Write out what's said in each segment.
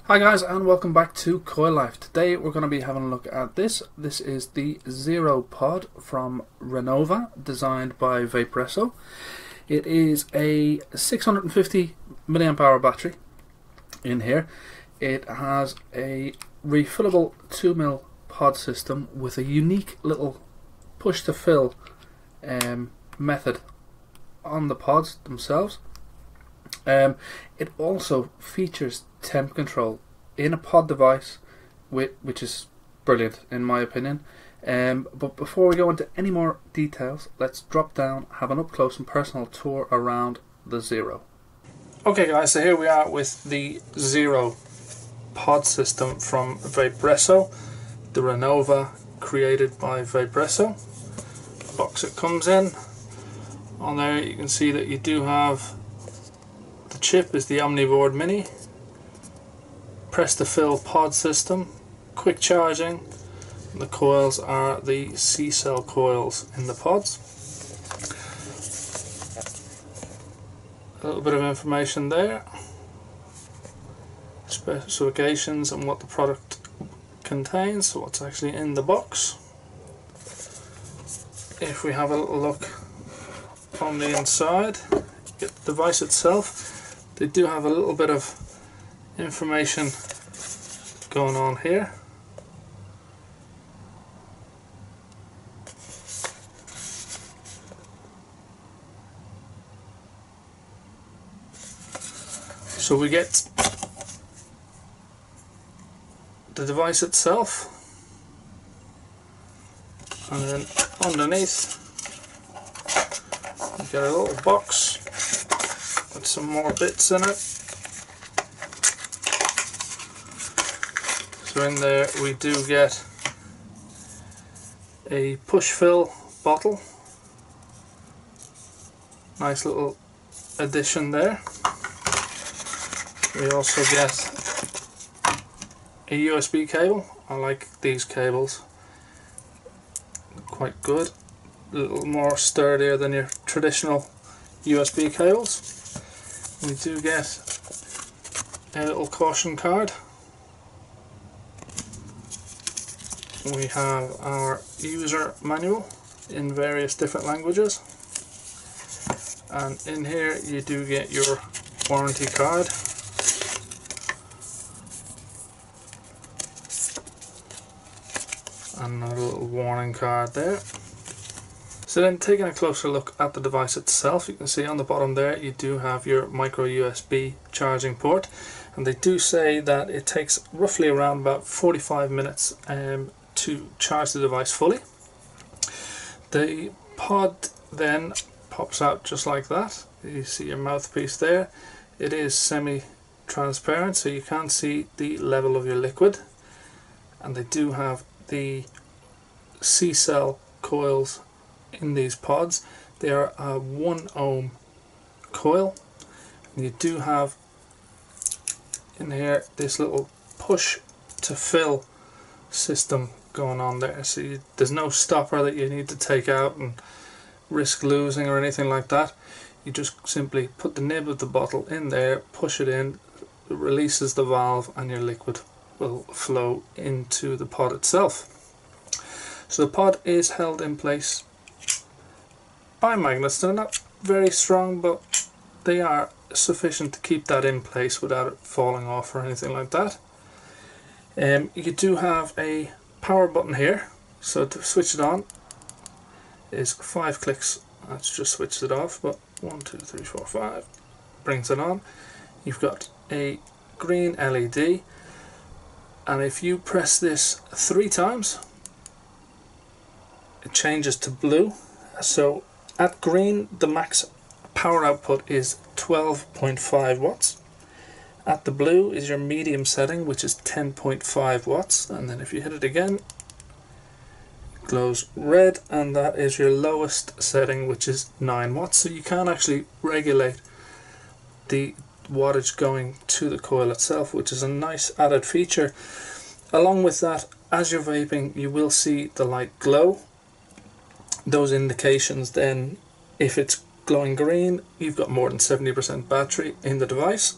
Hi guys, and welcome back to Coil Life. Today we're going to be having a look at this. This is the Zero Pod from Renova, designed by Vaporesso. It is a 650 milliamp hour battery in here. It has a refillable 2mm pod system with a unique little push to fill method on the pods themselves. It also features temp control in a pod device, which is brilliant in my opinion. But before we go into any more details, let's drop down, have an up close and personal tour around the Zero. Okay guys, so here we are with the Zero pod system from Vaporesso, the Renova created by Vaporesso. The box it comes in. On there you can see that you do have the chip is the Omniboard Mini, press to fill pod system, quick charging, and the coils are the C-cell coils in the pods. A little bit of information there, specifications and what the product contains, so what's actually in the box. If we have a little look on the inside, get the device itself. They do have a little bit of information going on here. So we get the device itself, and then underneath you get a little box with some more bits in it. So in there we do get a push fill bottle, nice little addition there. We also get a USB cable. I like these cables, they're quite good, a little more sturdier than your traditional USB cables. We do get a little caution card. We have our user manual in various different languages, and in here you do get your warranty card. And a little warning card there. So then, taking a closer look at the device itself, you can see on the bottom there you do have your micro USB charging port, and they do say that it takes roughly around about 45 minutes to charge the device fully. The pod then pops out just like that. You see your mouthpiece there. It is semi-transparent, so you can see the level of your liquid, and they do have the C-cell coils in these pods. They are a 1 ohm coil, and you do have in here this little push to fill system going on there, so there's no stopper that you need to take out and risk losing or anything like that. You just simply put the nib of the bottle in there, push it in, it releases the valve, and your liquid will flow into the pod itself. So the pod is held in place by magnets. They're not very strong, but they are sufficient to keep that in place without it falling off or anything like that. You do have a power button here, so to switch it on is 5 clicks. That's just switched it off, but 1, 2, 3, 4, 5 brings it on. You've got a green LED, and if you press this 3 times it changes to blue. So at green the max power output is 12.5 watts. At the blue is your medium setting, which is 10.5 watts, and then if you hit it again it glows red, and that is your lowest setting, which is 9 watts. So you can actually regulate the wattage going to the coil itself, which is a nice added feature. Along with that, as you're vaping you will see the light glow. Those indications then, if it's glowing green, you've got more than 70% battery in the device.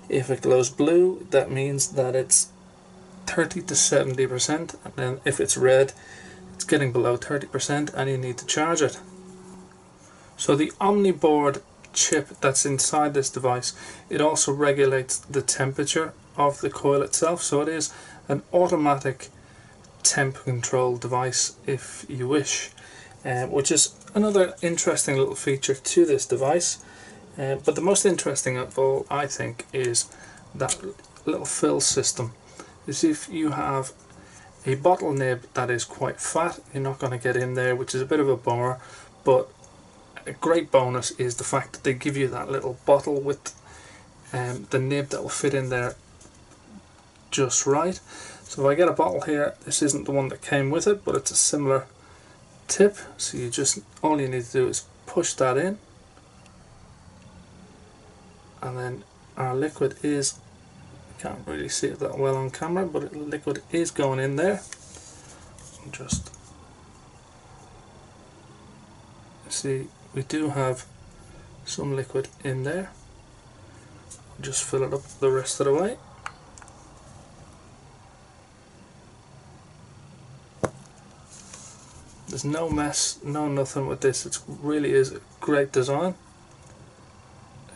If it glows blue, that means that it's 30 to 70%, and then if it's red, it's getting below 30% and you need to charge it. So the Omniboard chip that's inside this device, it also regulates the temperature of the coil itself, so it is an automatic temp control device if you wish, which is another interesting little feature to this device. But the most interesting of all, I think, is that little fill system. Is if you have a bottle nib that is quite fat, you're not going to get in there, which is a bit of a bummer, but a great bonus is the fact that they give you that little bottle with the nib that will fit in there just right. So if I get a bottle here, this isn't the one that came with it, but it's a similar tip, so you just, all you need to do is push that in, and then our liquid is, can't really see it that well on camera, but liquid is going in there. Just see, we do have some liquid in there. Just fill it up the rest of the way. There's no mess, no nothing with this. It really is a great design.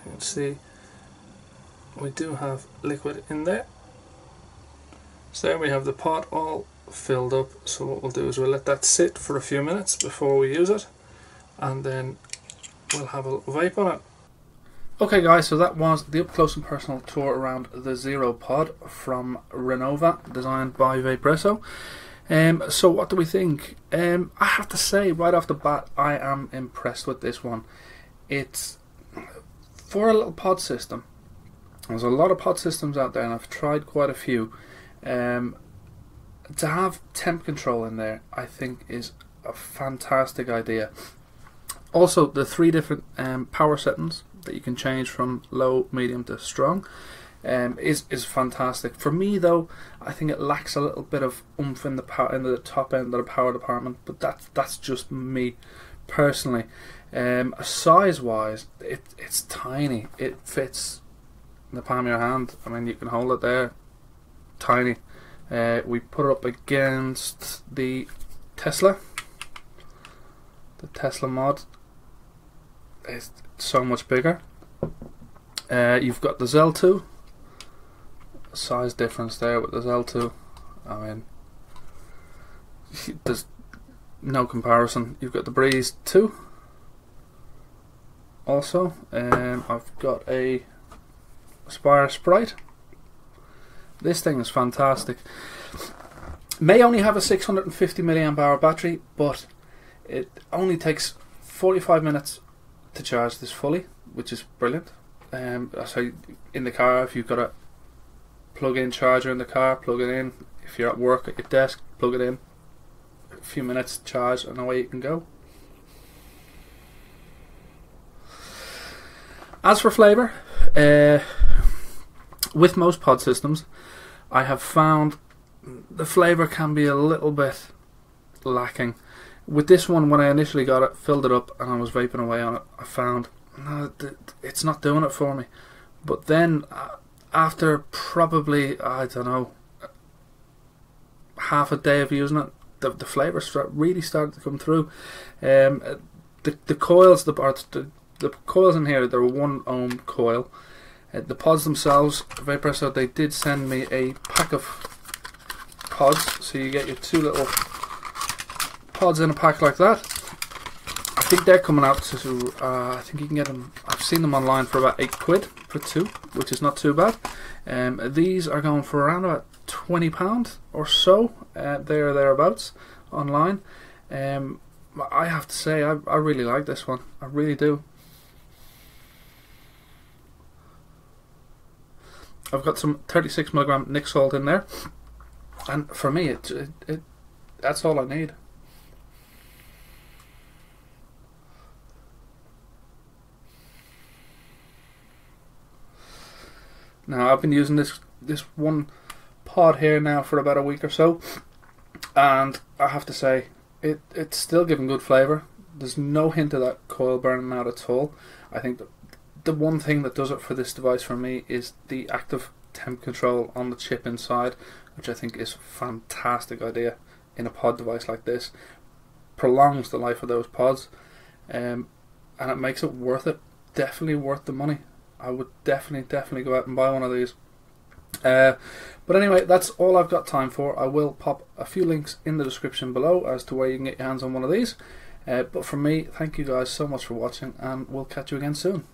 You can see we do have liquid in there. So there we have the pot all filled up. So what we'll do is we'll let that sit for a few minutes before we use it, and then we'll have a little vape on it. Okay guys, so that was the up close and personal tour around the Zero Pod from Renova, designed by Vaporesso. So what do we think? I have to say right off the bat, I am impressed with this one. It's for a little pod system. There's a lot of pod systems out there and I've tried quite a few. To have temp control in there, I think is a fantastic idea. Also, the 3 different power settings that you can change from low, medium to strong is fantastic. For me though, I think it lacks a little bit of oomph in the top end of the power department, but that's just me personally. Size wise, it's tiny. It fits in the palm of your hand. I mean, you can hold it there, tiny. We put it up against the Tesla mod. It's so much bigger. You've got the Zell 2, size difference there with the Zell 2. I mean, there's no comparison. You've got the Breeze 2 also. I've got a Aspire Sprite. This thing is fantastic. May only have a 650 milliamp hour battery, but it only takes 45 minutes to charge this fully, which is brilliant. So in the car, if you've got a plug-in charger in the car, plug it in. If you're at work at your desk, plug it in. A few minutes charge and away you can go. As for flavour, with most pod systems, I have found the flavour can be a little bit lacking. With this one, when I initially got it, filled it up and I was vaping away on it, I found no, it's not doing it for me. But then after probably, I don't know, half a day of using it, the flavour really started to come through. The coils, the coils in here, they're a 1 ohm coil. The pods themselves, Vaporesso, they did send me a pack of pods, so you get your 2 little pods in a pack like that. I think they're coming out to, I think you can get them, I've seen them online for about £8 for 2, which is not too bad. These are going for around about £20 or so, there or thereabouts, online. I have to say, I really like this one, I really do. I've got some 36mg Nick salt in there, and for me, that's all I need. Now I've been using this one pod here now for about a week or so, and I have to say it's still giving good flavour. There's no hint of that coil burning out at all. I think the one thing that does it for this device for me is the active temp control on the chip inside, which I think is a fantastic idea in a pod device like this. Prolongs the life of those pods, and it makes it worth it. Definitely worth the money. I would definitely go out and buy one of these. But anyway, that's all I've got time for. I will pop a few links in the description below as to where you can get your hands on one of these. But from me, thank you guys so much for watching, and we'll catch you again soon.